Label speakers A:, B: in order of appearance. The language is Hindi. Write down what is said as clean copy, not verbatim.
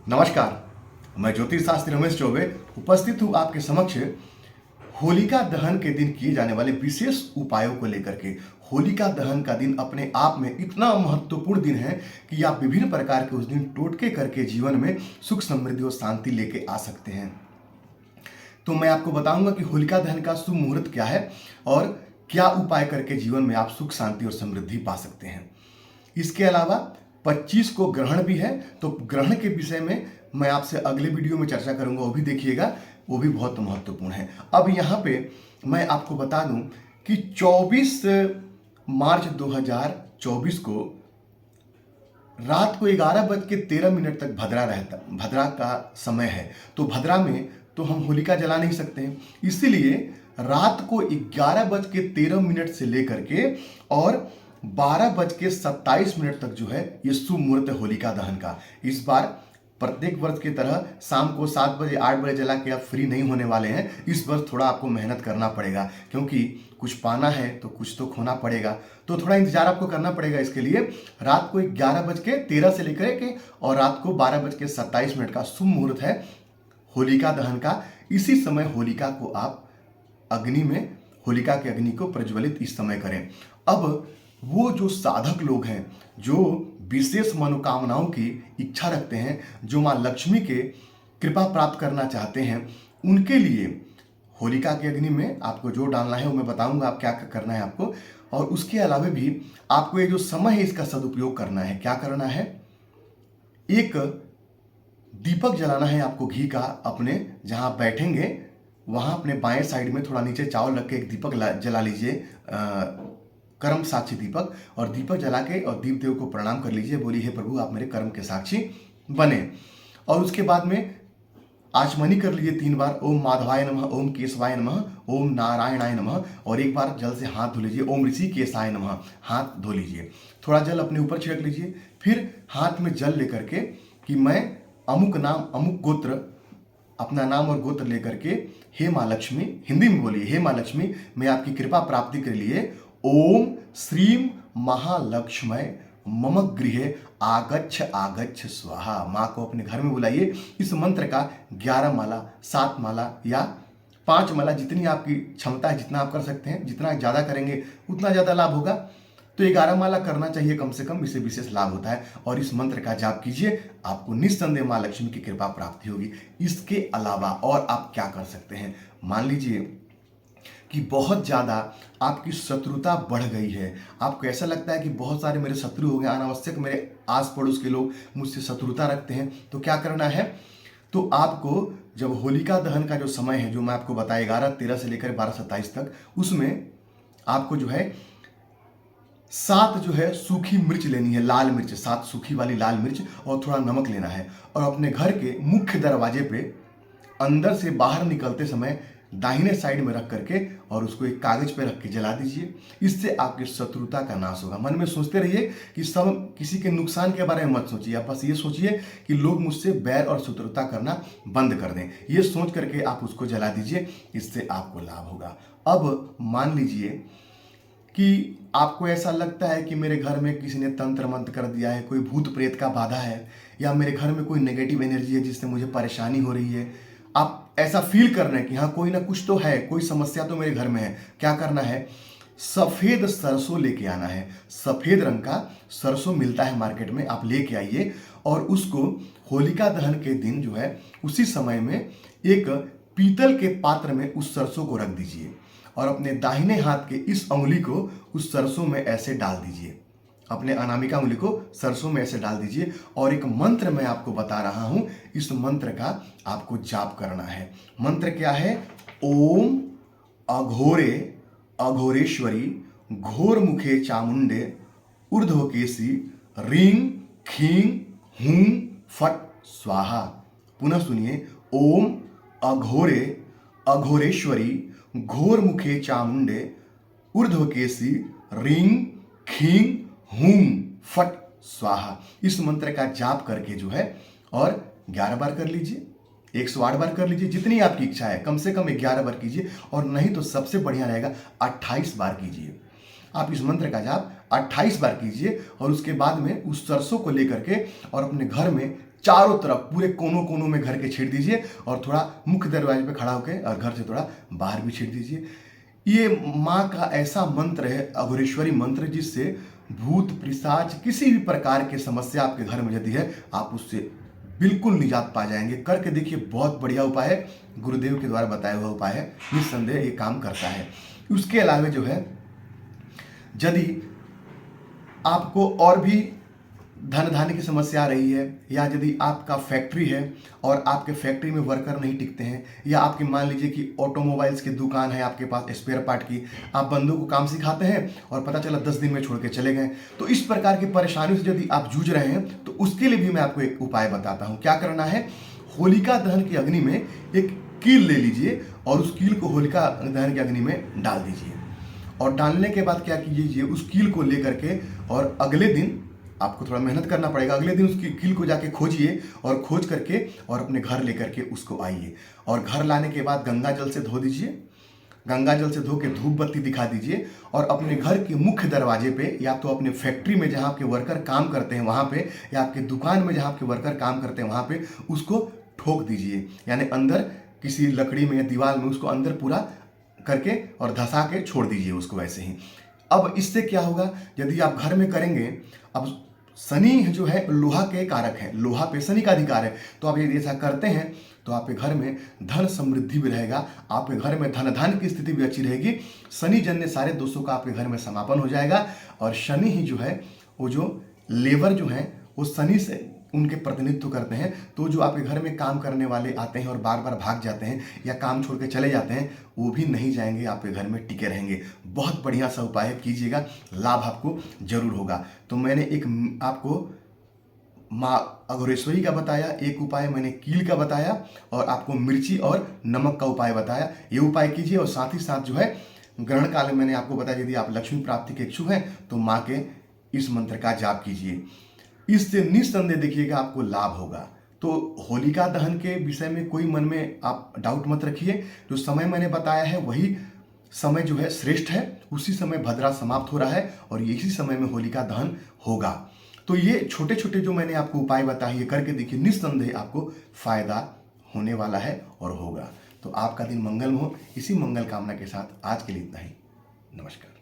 A: नमस्कार। मैं ज्योतिष शास्त्री रमेश चौबे उपस्थित हूँ आपके समक्ष होलिका दहन के दिन किए जाने वाले विशेष उपायों को लेकर के। होलिका दहन का दिन अपने आप में इतना महत्वपूर्ण दिन है कि आप विभिन्न प्रकार के उस दिन टोटके करके जीवन में सुख समृद्धि और शांति लेके आ सकते हैं। तो मैं आपको बताऊंगा कि होलिका दहन का शुभ मुहूर्त क्या है और क्या उपाय करके जीवन में आप सुख शांति और समृद्धि पा सकते हैं। इसके अलावा 25 को ग्रहण भी है, तो ग्रहण के विषय में मैं आपसे अगले वीडियो में चर्चा करूंगा, वो भी देखिएगा, वो भी बहुत महत्वपूर्ण है। अब यहाँ पे मैं आपको बता दूं कि 24 मार्च 2024 को रात को 11:13 तक भद्रा का समय है। तो भद्रा में तो हम होलिका जला नहीं सकते हैं, इसीलिए रात को 11:13 से लेकर के और 12:27 तक जो है ये शुभ मुहूर्त है होलिका दहन का। इस बार प्रत्येक वर्ष की तरह शाम को 7 बजे 8 बजे जला के आप फ्री नहीं होने वाले हैं। इस वर्ष थोड़ा आपको मेहनत करना पड़ेगा, क्योंकि कुछ पाना है तो कुछ तो खोना पड़ेगा, तो थोड़ा इंतजार आपको करना पड़ेगा। इसके लिए रात को 11:13 से लेकर के और रात को 12:27 का शुभ मुहूर्त है होलिका दहन का। इसी समय होलिका को आप होलिका के अग्नि को प्रज्वलित इस समय करें। अब वो जो साधक लोग हैं, जो विशेष मनोकामनाओं की इच्छा रखते हैं, जो माँ लक्ष्मी के कृपा प्राप्त करना चाहते हैं, उनके लिए होलिका के अग्नि में आपको जो डालना है वो मैं बताऊंगा आप क्या करना है आपको। और उसके अलावा भी आपको ये जो समय है इसका सदुपयोग करना है। क्या करना है, एक दीपक जलाना है आपको घी का। अपने जहाँ बैठेंगे वहाँ अपने बाएं साइड में थोड़ा नीचे चावल रख के एक दीपक जला लीजिए, कर्म साक्षी दीपक। और दीपक जला के और दीप देव को प्रणाम कर लीजिए, बोलिए हे प्रभु आप मेरे कर्म के साक्षी बने। और उसके बाद में आचमनी कर लीजिए 3 बार, ओम माधवाय नमः, ओम केशवाय नमः, ओम नारायणाय नमः। और एक बार जल से हाथ धो लीजिए, ओम ऋषिकेशाय नमः, हाथ धो लीजिए। थोड़ा जल अपने ऊपर छिड़क लीजिए, फिर हाथ में जल लेकर के कि मैं अमुक नाम अमुक गोत्र, अपना नाम और गोत्र लेकर के, हे माँ लक्ष्मी, हिंदी में बोलिए, हे माँ लक्ष्मी मैं आपकी कृपा प्राप्ति के लिए ओम श्रीम महालक्ष्मय मम गृहे आगच्छ आगच्छ स्वाहा। माँ को अपने घर में बुलाइए। इस मंत्र का 11 माला, 7 माला या 5 माला, जितनी आपकी क्षमता है, जितना आप कर सकते हैं। जितना ज़्यादा करेंगे उतना ज़्यादा लाभ होगा, तो 11 माला करना चाहिए कम से कम, इससे विशेष लाभ होता है। और इस मंत्र का जाप कीजिए, आपको निस्संदेह माँ लक्ष्मी की कृपा प्राप्ति होगी। इसके अलावा और आप क्या कर सकते हैं, मान लीजिए कि बहुत ज़्यादा आपकी शत्रुता बढ़ गई है, आपको ऐसा लगता है कि बहुत सारे मेरे शत्रु हो गए, अनावश्यक मेरे आस पड़ोस के लोग मुझसे शत्रुता रखते हैं, तो क्या करना है, तो आपको जब होलिका दहन का जो समय है, जो मैं आपको बताया 11:13 से लेकर 12:27 तक, उसमें आपको जो है 7 जो है सूखी मिर्च लेनी है, लाल मिर्च, 7 सूखी वाली लाल मिर्च, और थोड़ा नमक लेना है। और अपने घर के मुख्य दरवाजे पे अंदर से बाहर निकलते समय दाहिने साइड में रख करके और उसको एक कागज पे रख के जला दीजिए। इससे आपकी शत्रुता का नाश होगा। मन में सोचते रहिए कि सब किसी के नुकसान के बारे में मत सोचिए, आप बस ये सोचिए कि लोग मुझसे बैर और शत्रुता करना बंद कर दें। ये सोच करके आप उसको जला दीजिए, इससे आपको लाभ होगा। अब मान लीजिए कि आपको ऐसा लगता है कि मेरे घर में किसी ने तंत्र मंत्र कर दिया है, कोई भूत प्रेत का बाधा है, या मेरे घर में कोई नेगेटिव एनर्जी है जिससे मुझे परेशानी हो रही है। आप ऐसा फील कर रहे हैं कि हाँ कोई ना कुछ तो है, कोई समस्या तो मेरे घर में है। क्या करना है, सफ़ेद सरसों लेके आना है। सफ़ेद रंग का सरसों मिलता है मार्केट में, आप लेके आइए। और उसको होलिका दहन के दिन जो है उसी समय में एक पीतल के पात्र में उस सरसों को रख दीजिए और अपने दाहिने हाथ के इस उंगली को उस सरसों में ऐसे डाल दीजिए। अपने अनामिका उंगली को सरसों में ऐसे डाल दीजिए और एक मंत्र मैं आपको बता रहा हूं, इस मंत्र का आपको जाप करना है। मंत्र क्या है, ओम अघोरे अघोरेश्वरी घोर मुखे चामुंडे ऊर्ध्वकेशी रीं खीं हूं फट स्वाहा। पुनः सुनिए, ओम अघोरे अघोरेश्वरी घोर मुखे चामुंडे ऊर्ध्वकेशी रीं खीं हूं फट स्वाहा। इस मंत्र का जाप करके जो है और 11 बार कर लीजिए, 108 बार कर लीजिए, जितनी आपकी इच्छा है। कम से कम 11 बार कीजिए, और नहीं तो सबसे बढ़िया रहेगा 28 बार कीजिए। आप इस मंत्र का जाप 28 बार कीजिए और उसके बाद में उस सरसों को लेकर के और अपने घर में चारों तरफ पूरे कोनों कोनों में घर के छींट दीजिए और थोड़ा मुख्य दरवाजे पे खड़ा होकर और घर से थोड़ा बाहर भी छींट दीजिए। ये माँ का ऐसा मंत्र है, अघोरेश्वरी मंत्र, जिससे भूत पिशाच किसी भी प्रकार की समस्या आपके घर में यदि है आप उससे बिल्कुल निजात पा जाएंगे। करके देखिए, बहुत बढ़िया उपाय है, गुरुदेव के द्वारा बताया हुआ उपाय है, निस्संदेह ये काम करता है। उसके अलावा जो है, यदि आपको और भी धन धान्य की समस्या आ रही है, या यदि आपका फैक्ट्री है और आपके फैक्ट्री में वर्कर नहीं टिकते हैं, या आपकी मान लीजिए कि ऑटोमोबाइल्स की दुकान है आपके पास स्पेयर पार्ट की, आप बंदों को काम सिखाते हैं और पता चला 10 दिन में छोड़ के चले गए, तो इस प्रकार की परेशानियों से यदि आप जूझ रहे हैं तो उसके लिए भी मैं आपको एक उपाय बताता हूँ। क्या करना है, होलिका दहन की अग्नि में एक कील ले लीजिए और उस कील को होलिका दहन की अग्नि में डाल दीजिए, और डालने के बाद क्या कीजिए, उस कील को लेकर के और अगले दिन आपको थोड़ा मेहनत करना पड़ेगा, अगले दिन उसकी कील को जाके खोजिए और खोज करके और अपने घर लेकर के उसको आइए, और घर लाने के बाद गंगा जल से धो दीजिए, गंगा जल से धो के धूप बत्ती दिखा दीजिए, और अपने घर के मुख्य दरवाजे पे, या तो अपने फैक्ट्री में जहाँ आपके वर्कर काम करते हैं वहाँ पे, या आपके दुकान में जहाँ आपके वर्कर काम करते हैं वहाँ पे उसको ठोक दीजिए, यानी अंदर किसी लकड़ी में या दीवार में उसको अंदर पूरा करके और धंसा के छोड़ दीजिए उसको वैसे ही। अब इससे क्या होगा, यदि आप घर में करेंगे, अब शनि जो है लोहा के कारक है, लोहा पे शनि का अधिकार है, तो आप यदि ऐसा करते हैं तो आपके घर में धन समृद्धि भी रहेगा, आपके घर में धन धान्य की स्थिति भी अच्छी रहेगी, शनि जन्य सारे दोषों का आपके घर में समापन हो जाएगा, और शनि ही जो है वो जो लेबर जो है वो शनि से उनके प्रतिनिधित्व करते हैं, तो जो आपके घर में काम करने वाले आते हैं और बार बार भाग जाते हैं या काम छोड़ के चले जाते हैं, वो भी नहीं जाएंगे, आपके घर में टिके रहेंगे। बहुत बढ़िया सा उपाय है, कीजिएगा, लाभ आपको जरूर होगा। तो मैंने एक आपको माँ अघोरेश्वरी का बताया, एक उपाय मैंने कील का बताया, और आपको मिर्ची और नमक का उपाय बताया। ये उपाय कीजिए, और साथ ही साथ जो है ग्रहण काल में मैंने आपको बताया, यदि आप लक्ष्मी प्राप्ति के इच्छुक हैं तो माँ के इस मंत्र का जाप कीजिए, इससे निस्संदेह देखिएगा आपको लाभ होगा। तो होलिका दहन के विषय में कोई मन में आप डाउट मत रखिए, जो समय मैंने बताया है वही समय जो है श्रेष्ठ है, उसी समय भद्रा समाप्त हो रहा है और इसी समय में होलिका दहन होगा। तो ये छोटे छोटे जो मैंने आपको उपाय बताए, ये करके देखिए, निस्संदेह आपको फायदा होने वाला है और होगा। तो आपका दिन मंगल हो, इसी मंगल कामना के साथ आज के लिए इतना ही। नमस्कार।